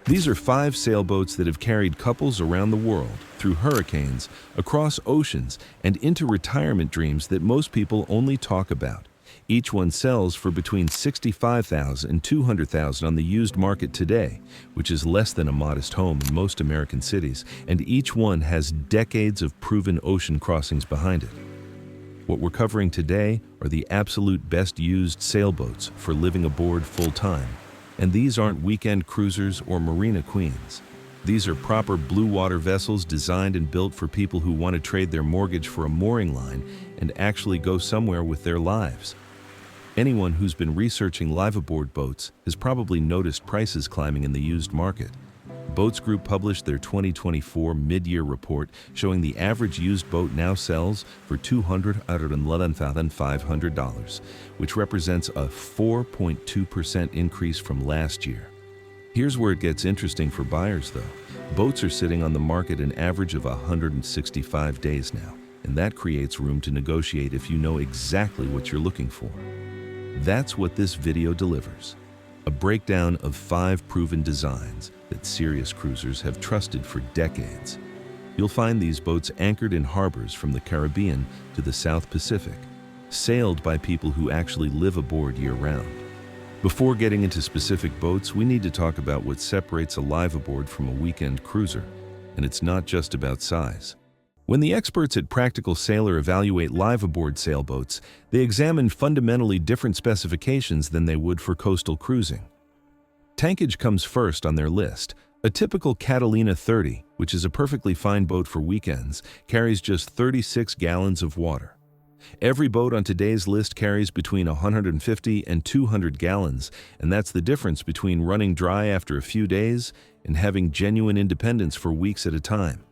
These are 5 sailboats that have carried couples around the world, through hurricanes, across oceans, and into retirement dreams that most people only talk about. Each one sells for between $65,000 and $200,000 on the used market today, which is less than a modest home in most American cities, and each one has decades of proven ocean crossings behind it. What we're covering today are the absolute best used sailboats for living aboard full-time. And these aren't weekend cruisers or marina queens. These are proper blue water vessels designed and built for people who want to trade their mortgage for a mooring line and actually go somewhere with their lives. Anyone who's been researching Liveaboard boats has probably noticed prices climbing in the used market. Boats Group published their 2024 mid-year report showing the average used boat now sells for $211,500, which represents a 4.2% increase from last year. Here's where it gets interesting for buyers, though. Boats are sitting on the market an average of 165 days now, and that creates room to negotiate if you know exactly what you're looking for. That's what this video delivers. A breakdown of 5 proven designs that serious cruisers have trusted for decades. You'll find these boats anchored in harbors from the Caribbean to the South Pacific, sailed by people who actually live aboard year-round. Before getting into specific boats, we need to talk about what separates a Liveaboard from a weekend cruiser, and it's not just about size. When the experts at Practical Sailor evaluate Liveaboard sailboats, they examine fundamentally different specifications than they would for coastal cruising. Tankage comes first on their list. A typical Catalina 30, which is a perfectly fine boat for weekends, carries just 36 gallons of water. Every boat on today's list carries between 150 and 200 gallons, and that's the difference between running dry after a few days and having genuine independence for weeks at a time.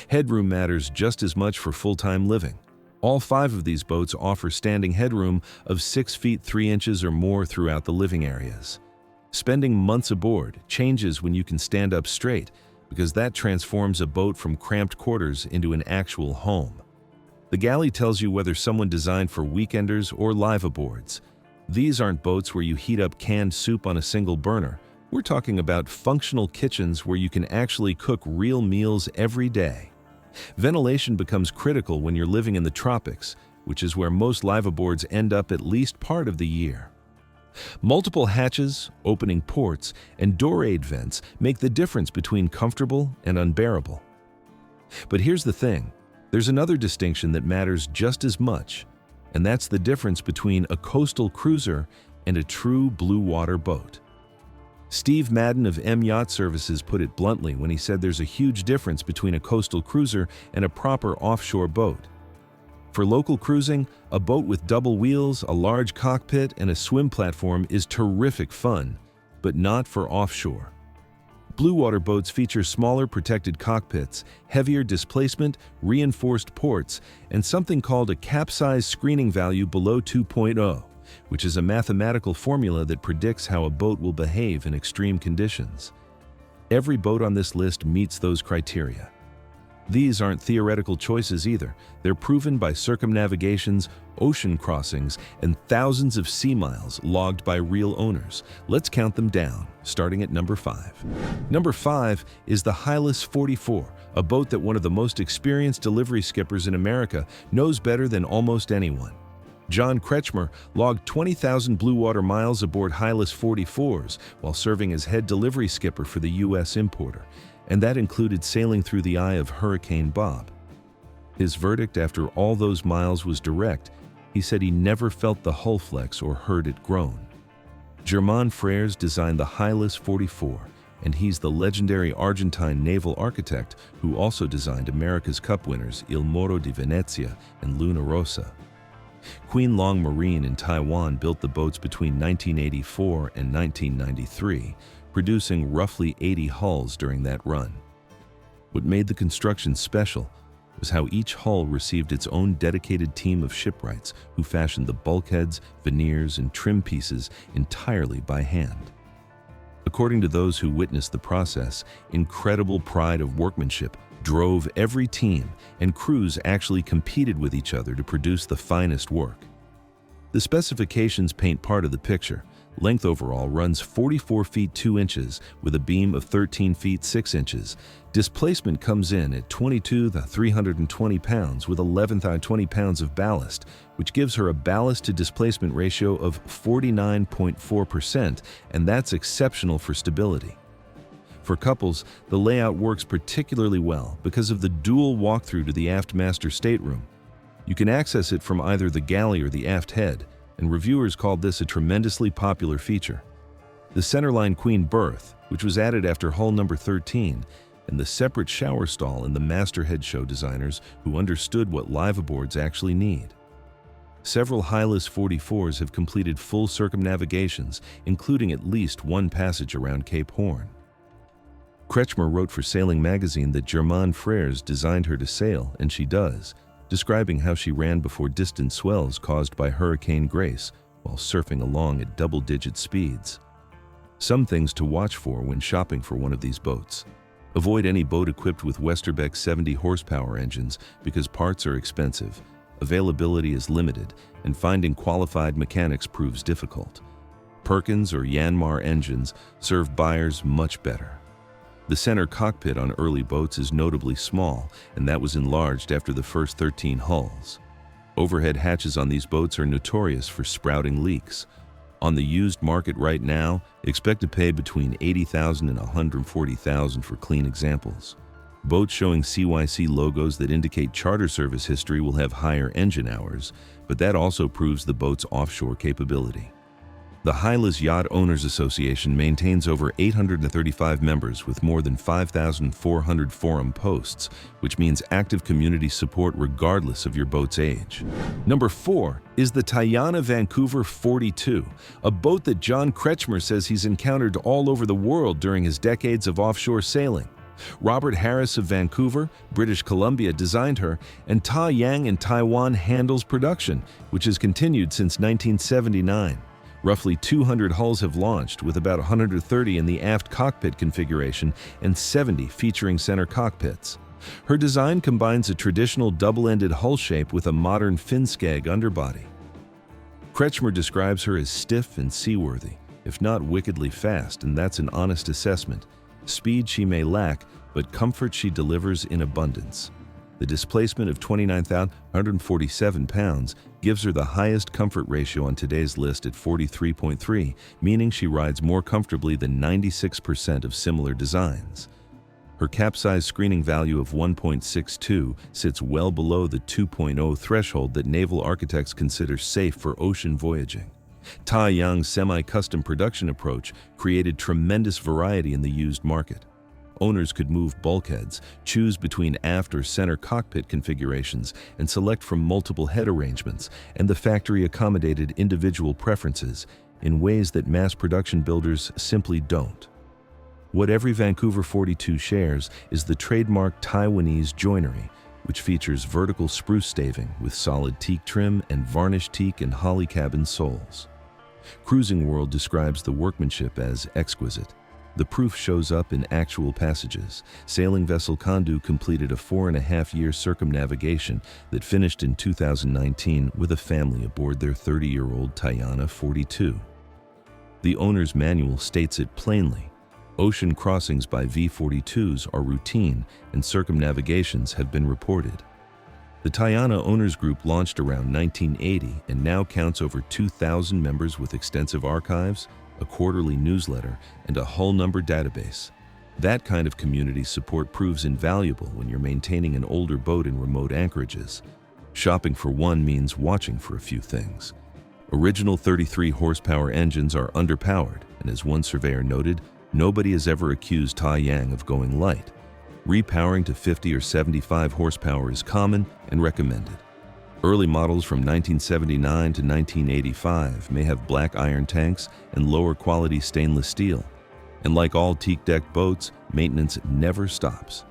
Headroom matters just as much for full-time living. All 5 of these boats offer standing headroom of 6 feet 3 inches or more throughout the living areas. Spending months aboard changes when you can stand up straight, because that transforms a boat from cramped quarters into an actual home. The galley tells you whether someone designed for weekenders or Liveaboards. These aren't boats where you heat up canned soup on a single burner. We're talking about functional kitchens where you can actually cook real meals every day. Ventilation becomes critical when you're living in the tropics, which is where most Liveaboards end up at least part of the year. Multiple hatches, opening ports, and door aid vents make the difference between comfortable and unbearable. But here's the thing, there's another distinction that matters just as much, and that's the difference between a coastal cruiser and a true blue water boat. Steve Madden of M Yacht Services put it bluntly when he said there's a huge difference between a coastal cruiser and a proper offshore boat. For local cruising, a boat with double wheels, a large cockpit, and a swim platform is terrific fun, but not for offshore. Blue water boats feature smaller protected cockpits, heavier displacement, reinforced ports, and something called a capsize screening value below 2.0. which is a mathematical formula that predicts how a boat will behave in extreme conditions. Every boat on this list meets those criteria. These aren't theoretical choices either. They're proven by circumnavigations, ocean crossings, and thousands of sea miles logged by real owners. Let's count them down, starting at number 5. Number 5 is the Hylas 44, a boat that one of the most experienced delivery skippers in America knows better than almost anyone. John Kretschmer logged 20,000 blue water miles aboard Hylas 44s while serving as head delivery skipper for the U.S. importer, and that included sailing through the eye of Hurricane Bob. His verdict after all those miles was direct. He said he never felt the hull flex or heard it groan. Germain Frères designed the Hylas 44, and he's the legendary Argentine naval architect who also designed America's Cup winners Il Moro di Venezia and Luna Rossa. Queen Long Marine in Taiwan built the boats between 1984 and 1993, producing roughly 80 hulls during that run. What made the construction special was how each hull received its own dedicated team of shipwrights who fashioned the bulkheads, veneers, and trim pieces entirely by hand. According to those who witnessed the process, incredible pride of workmanship drove every team, and crews actually competed with each other to produce the finest work. The specifications paint part of the picture. Length overall runs 44 feet 2 inches with a beam of 13 feet 6 inches. Displacement comes in at 22,320 pounds with 11,020 pounds of ballast, which gives her a ballast to displacement ratio of 49.4%, and that's exceptional for stability. For couples, the layout works particularly well because of the dual walkthrough to the aft master stateroom. You can access it from either the galley or the aft head, and reviewers called this a tremendously popular feature. The centerline queen berth, which was added after hull number 13, and the separate shower stall in the masterhead show designers who understood what Liveaboards actually need. Several Hylas 44s have completed full circumnavigations, including at least one passage around Cape Horn. Kretschmer wrote for Sailing magazine that Germain Frères designed her to sail, and she does, describing how she ran before distant swells caused by Hurricane Grace while surfing along at double-digit speeds. Some things to watch for when shopping for one of these boats. Avoid any boat equipped with Westerbeck 70 horsepower engines because parts are expensive, availability is limited, and finding qualified mechanics proves difficult. Perkins or Yanmar engines serve buyers much better. The center cockpit on early boats is notably small, and that was enlarged after the first 13 hulls. Overhead hatches on these boats are notorious for sprouting leaks. On the used market right now, expect to pay between $80,000 and $140,000 for clean examples. Boats showing CYC logos that indicate charter service history will have higher engine hours, but that also proves the boat's offshore capability. The Hylas Yacht Owners Association maintains over 835 members with more than 5,400 forum posts, which means active community support regardless of your boat's age. Number 4 is the Tayana Vancouver 42, a boat that John Kretschmer says he's encountered all over the world during his decades of offshore sailing. Robert Harris of Vancouver, British Columbia designed her, and Ta Yang in Taiwan handles production, which has continued since 1979. Roughly 200 hulls have launched, with about 130 in the aft cockpit configuration and 70 featuring center cockpits. Her design combines a traditional double-ended hull shape with a modern fin-skeg underbody. Kretschmer describes her as stiff and seaworthy, if not wickedly fast, and that's an honest assessment. Speed she may lack, but comfort she delivers in abundance. The displacement of 29,147 pounds gives her the highest comfort ratio on today's list at 43.3, meaning she rides more comfortably than 96% of similar designs. Her capsize screening value of 1.62 sits well below the 2.0 threshold that naval architects consider safe for ocean voyaging. Ta Yang's semi-custom production approach created tremendous variety in the used market. Owners could move bulkheads, choose between aft or center cockpit configurations, and select from multiple head arrangements, and the factory accommodated individual preferences in ways that mass production builders simply don't. What every Vancouver 42 shares is the trademark Taiwanese joinery, which features vertical spruce staving with solid teak trim and varnished teak and holly cabin soles. Cruising World describes the workmanship as exquisite. The proof shows up in actual passages. Sailing vessel Condu completed a 4.5-year circumnavigation that finished in 2019 with a family aboard their 30-year-old Tayana 42. The owner's manual states it plainly. Ocean crossings by V-42s are routine, and circumnavigations have been reported. The Tayana Owners Group launched around 1980 and now counts over 2,000 members with extensive archives, a quarterly newsletter, and a hull number database. That kind of community support proves invaluable when you're maintaining an older boat in remote anchorages. Shopping for one means watching for a few things. Original 33 horsepower engines are underpowered, and as one surveyor noted, nobody has ever accused Ta Yang of going light. Repowering to 50 or 75 horsepower is common and recommended. Early models from 1979 to 1985 may have black iron tanks and lower quality stainless steel. And like all teak-decked boats, maintenance never stops.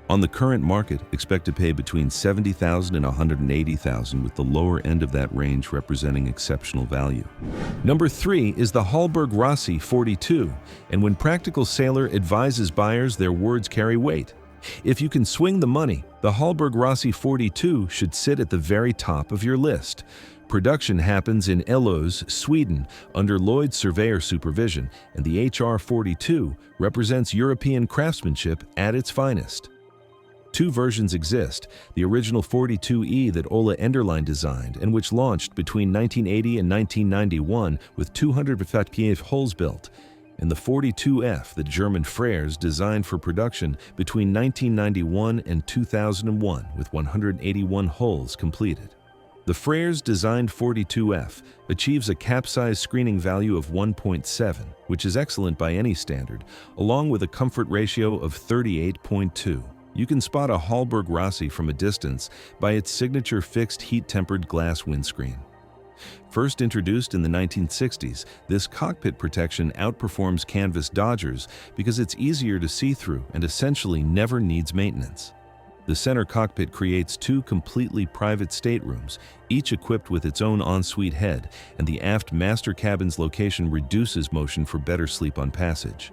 On the current market, expect to pay between $70,000 and $180,000, with the lower end of that range representing exceptional value. Number 3 is the Hallberg-Rassy 42, and when Practical Sailor advises buyers, their words carry weight. If you can swing the money, the Hallberg-Rassy 42 should sit at the very top of your list. Production happens in Ellos, Sweden, under Lloyd's surveyor supervision, and the HR-42 represents European craftsmanship at its finest. Two versions exist, the original 42E that Ola Enderlein designed and which launched between 1980 and 1991 with 255 hulls built, and the 42F that German Frères designed for production between 1991 and 2001 with 181 hulls completed. The Frères designed 42F achieves a capsize screening value of 1.7, which is excellent by any standard, along with a comfort ratio of 38.2. You can spot a Hallberg-Rassy from a distance by its signature fixed heat-tempered glass windscreen. First introduced in the 1960s, this cockpit protection outperforms canvas Dodgers because it's easier to see through and essentially never needs maintenance. The center cockpit creates two completely private staterooms, each equipped with its own ensuite head, and the aft master cabin's location reduces motion for better sleep on passage.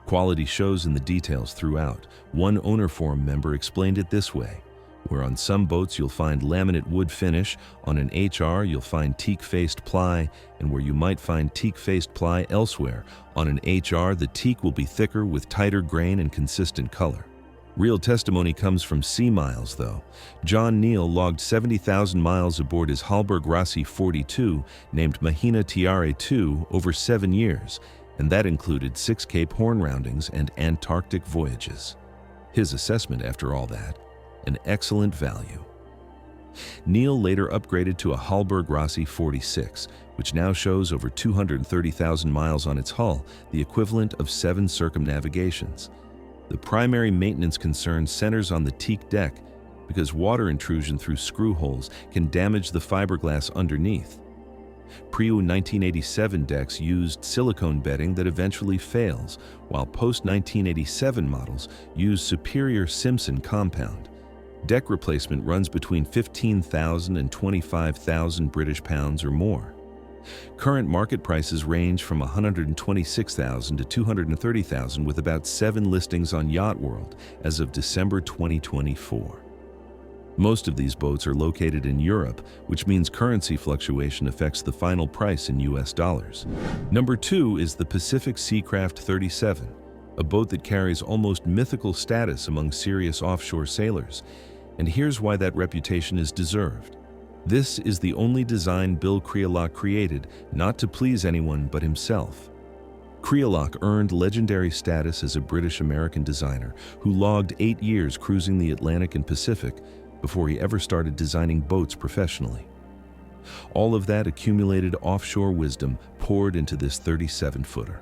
Quality shows in the details throughout. One owner forum member explained it this way: where on some boats you'll find laminate wood finish, on an HR you'll find teak-faced ply, and where you might find teak-faced ply elsewhere, on an HR the teak will be thicker with tighter grain and consistent color. Real testimony comes from sea miles, though. John Neal logged 70,000 miles aboard his Hallberg-Rassy 42, named Mahina Tiare II, over 7 years, and that included 6 Cape Horn roundings and Antarctic voyages. His assessment, after all that, an excellent value. Neal later upgraded to a Hallberg-Rassy 46, which now shows over 230,000 miles on its hull, the equivalent of 7 circumnavigations. The primary maintenance concern centers on the teak deck because water intrusion through screw holes can damage the fiberglass underneath. Pre-1987 decks used silicone bedding that eventually fails, while post-1987 models use superior Simpson compound. Deck replacement runs between 15,000 and 25,000 British pounds or more. Current market prices range from 126,000 to 230,000, with about 7 listings on Yacht World as of December 2024. Most of these boats are located in Europe, which means currency fluctuation affects the final price in US dollars. Number 2 is the Pacific Seacraft 37, a boat that carries almost mythical status among serious offshore sailors. And here's why that reputation is deserved. This is the only design Bill Kreulock created, not to please anyone but himself. Kreulock earned legendary status as a British-American designer who logged 8 years cruising the Atlantic and Pacific before he ever started designing boats professionally. All of that accumulated offshore wisdom poured into this 37-footer.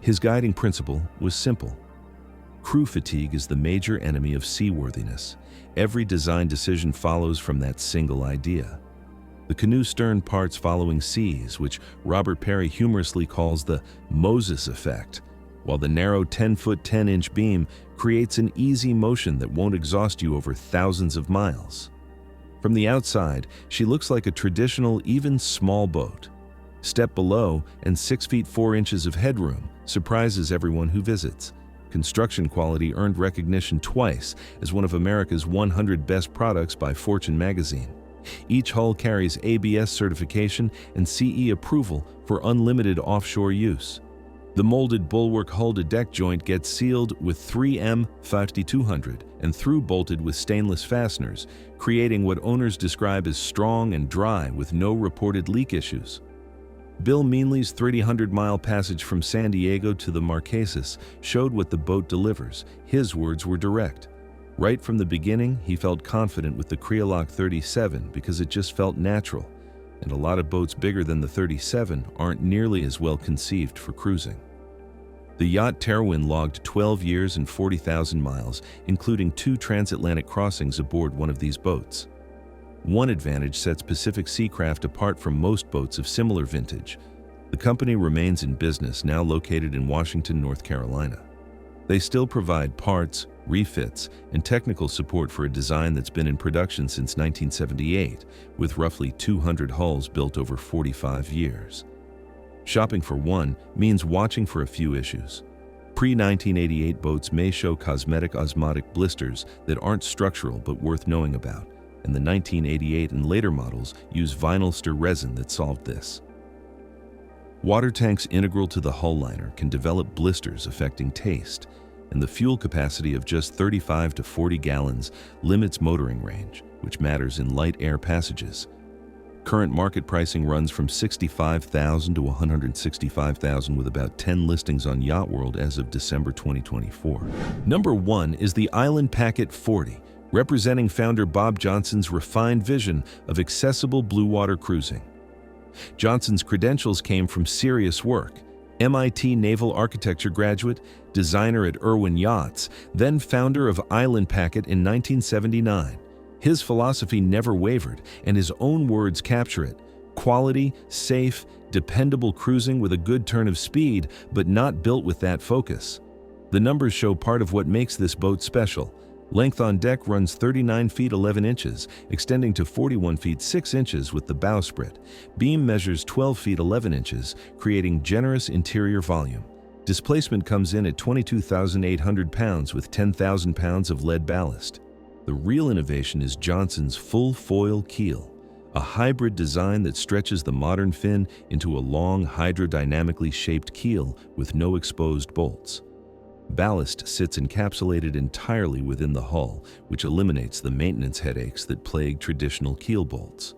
His guiding principle was simple. Crew fatigue is the major enemy of seaworthiness. Every design decision follows from that single idea. The canoe stern parts following seas, which Robert Perry humorously calls the Moses effect, while the narrow 10-foot 10-inch beam creates an easy motion that won't exhaust you over thousands of miles. From the outside, she looks like a traditional, even small boat. Step below, and 6 feet 4 inches of headroom surprises everyone who visits. Construction quality earned recognition twice as one of America's 100 best products by Fortune magazine. Each hull carries ABS certification and CE approval for unlimited offshore use. The molded bulwark hull-to-deck joint gets sealed with 3M 5200 and through-bolted with stainless fasteners, creating what owners describe as strong and dry with no reported leak issues. Bill Meanley's 300-mile passage from San Diego to the Marquesas showed what the boat delivers. His words were direct. Right from the beginning, he felt confident with the Kreulock 37 because it just felt natural, and a lot of boats bigger than the 37 aren't nearly as well conceived for cruising. The yacht Terwin logged 12 years and 40,000 miles, including 2 transatlantic crossings aboard one of these boats. One advantage sets Pacific Seacraft apart from most boats of similar vintage. The company remains in business, now located in Washington, North Carolina. They still provide parts, refits, and technical support for a design that's been in production since 1978, with roughly 200 hulls built over 45 years. Shopping for one means watching for a few issues. Pre-1988 boats may show cosmetic osmotic blisters that aren't structural but worth knowing about. and the 1988 and later models use vinyl ster resin that solved this. Water tanks integral to the hull liner can develop blisters affecting taste, and the fuel capacity of just 35 to 40 gallons limits motoring range, which matters in light air passages. Current market pricing runs from $65,000 to $165,000 with about 10 listings on Yacht World as of December 2024. Number 1 is the Island Packet 40, representing founder Bob Johnson's refined vision of accessible blue water cruising. Johnson's credentials came from serious work. MIT Naval Architecture graduate, designer at Irwin Yachts, then founder of Island Packet in 1979. His philosophy never wavered, and his own words capture it: quality, safe, dependable cruising with a good turn of speed, but not built with that focus. The numbers show part of what makes this boat special. Length on deck runs 39 feet 11 inches, extending to 41 feet 6 inches with the bowsprit. Beam measures 12 feet 11 inches, creating generous interior volume. Displacement comes in at 22,800 pounds with 10,000 pounds of lead ballast. The real innovation is Johnson's full foil keel, a hybrid design that stretches the modern fin into a long, hydrodynamically shaped keel with no exposed bolts. Ballast sits encapsulated entirely within the hull, which eliminates the maintenance headaches that plague traditional keel bolts.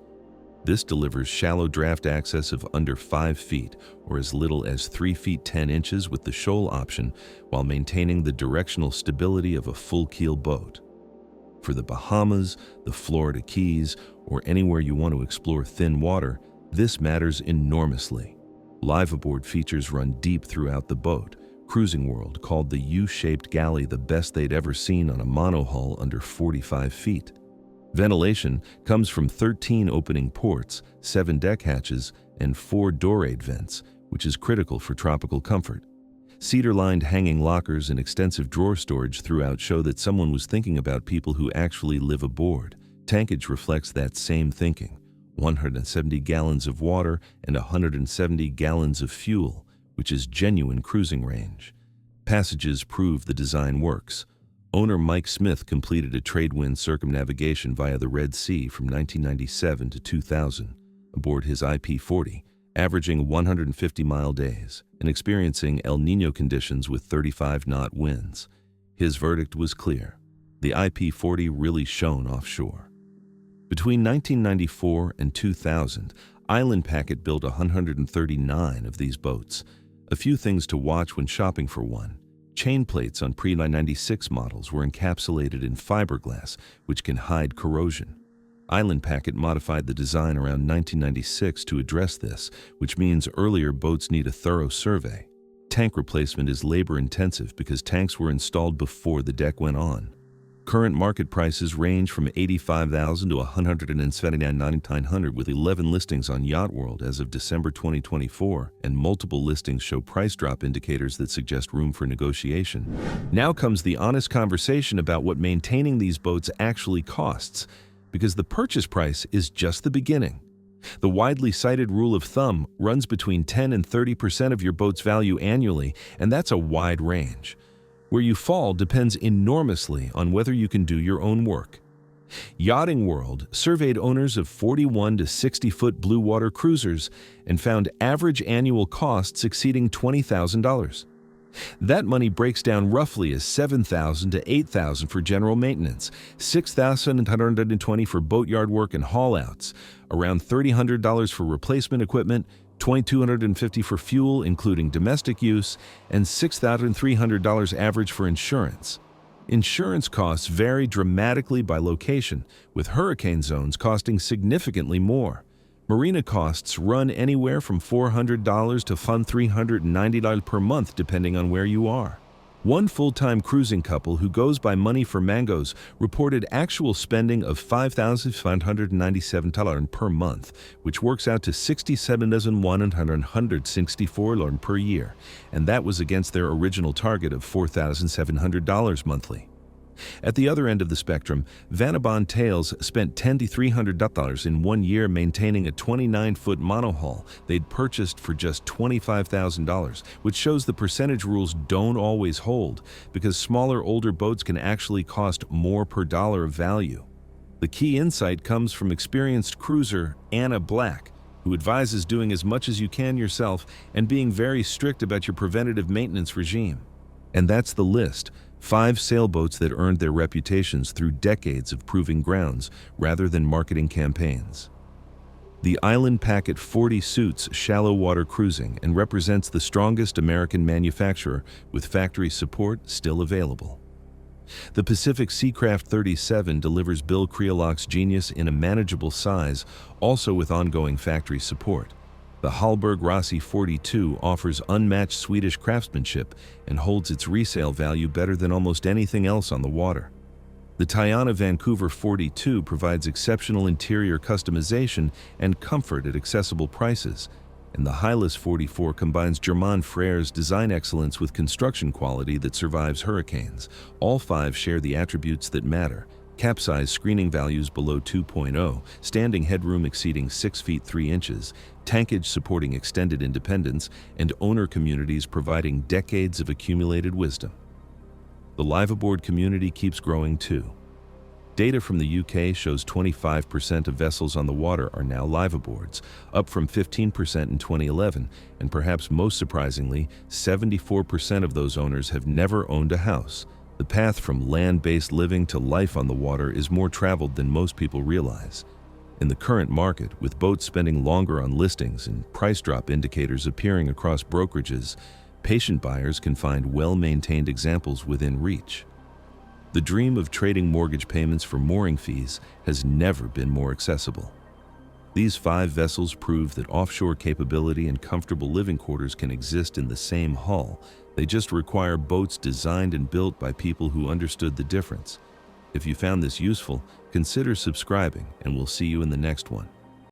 This delivers shallow draft access of under 5 feet, or as little as 3 feet 10 inches with the shoal option, while maintaining the directional stability of a full keel boat. For the Bahamas, the Florida Keys, or anywhere you want to explore thin water, this matters enormously. Liveaboard features run deep throughout the boat. Cruising World called the U-shaped galley the best they'd ever seen on a monohull under 45 feet. Ventilation comes from 13 opening ports, 7 deck hatches, and 4 dorade vents, which is critical for tropical comfort. Cedar-lined hanging lockers and extensive drawer storage throughout show that someone was thinking about people who actually live aboard. Tankage reflects that same thinking: 170 gallons of water and 170 gallons of fuel, which is genuine cruising range. Passages prove the design works. Owner Mike Smith completed a trade-wind circumnavigation via the Red Sea from 1997 to 2000 aboard his IP-40, averaging 150-mile days and experiencing El Niño conditions with 35-knot winds. His verdict was clear: the IP-40 really shone offshore. Between 1994 and 2000, Island Packet built 139 of these boats. A few things to watch when shopping for one. Chain plates on pre-96 models were encapsulated in fiberglass, which can hide corrosion. Island Packet modified the design around 1996 to address this, which means earlier boats need a thorough survey. Tank replacement is labor-intensive because tanks were installed before the deck went on. Current market prices range from $85,000 to $179,900 with 11 listings on Yacht World as of December 2024, and multiple listings show price drop indicators that suggest room for negotiation. Now comes the honest conversation about what maintaining these boats actually costs, because the purchase price is just the beginning. The widely cited rule of thumb runs between 10 and 30% of your boat's value annually, and that's a wide range. Where you fall depends enormously on whether you can do your own work. Yachting World surveyed owners of 41 to 60-foot blue water cruisers and found average annual costs exceeding $20,000. That money breaks down roughly as $7,000 to $8,000 for general maintenance, $6,120 for boatyard work and haul-outs, around $3,000 for replacement equipment, $2,250 for fuel, including domestic use, and $6,300 average for insurance. Insurance costs vary dramatically by location, with hurricane zones costing significantly more. Marina costs run anywhere from $400 to $390 per month, depending on where you are. One full-time cruising couple who goes by Money for Mangoes reported actual spending of $5,597 per month, which works out to $67,164 per year, and that was against their original target of $4,700 monthly. At the other end of the spectrum, Vanabon Tales spent $10,000 to $300 in 1 year maintaining a 29-foot monohull they'd purchased for just $25,000, which shows the percentage rules don't always hold, because smaller, older boats can actually cost more per dollar of value. The key insight comes from experienced cruiser Anna Black, who advises doing as much as you can yourself and being very strict about your preventative maintenance regime. And that's the list: 5 sailboats that earned their reputations through decades of proving grounds rather than marketing campaigns. The Island Packet 40 suits shallow water cruising and represents the strongest American manufacturer with factory support still available. The Pacific Seacraft 37 delivers Bill Creolock's genius in a manageable size, also with ongoing factory support. The Hallberg-Rassy 42 offers unmatched Swedish craftsmanship and holds its resale value better than almost anything else on the water. The Tayana Vancouver 42 provides exceptional interior customization and comfort at accessible prices, and the Hylas 44 combines Germain Frere's design excellence with construction quality that survives hurricanes. All 5 share the attributes that matter: capsize screening values below 2.0, standing headroom exceeding 6 feet 3 inches, tankage supporting extended independence, and owner communities providing decades of accumulated wisdom. The Liveaboard community keeps growing too. Data from the UK shows 25% of vessels on the water are now Liveaboards, up from 15% in 2011, and perhaps most surprisingly, 74% of those owners have never owned a house. The path from land-based living to life on the water is more traveled than most people realize. In the current market, with boats spending longer on listings and price drop indicators appearing across brokerages, patient buyers can find well-maintained examples within reach. The dream of trading mortgage payments for mooring fees has never been more accessible. These 5 vessels prove that offshore capability and comfortable living quarters can exist in the same hull. They just require boats designed and built by people who understood the difference. If you found this useful, consider subscribing, and we'll see you in the next one.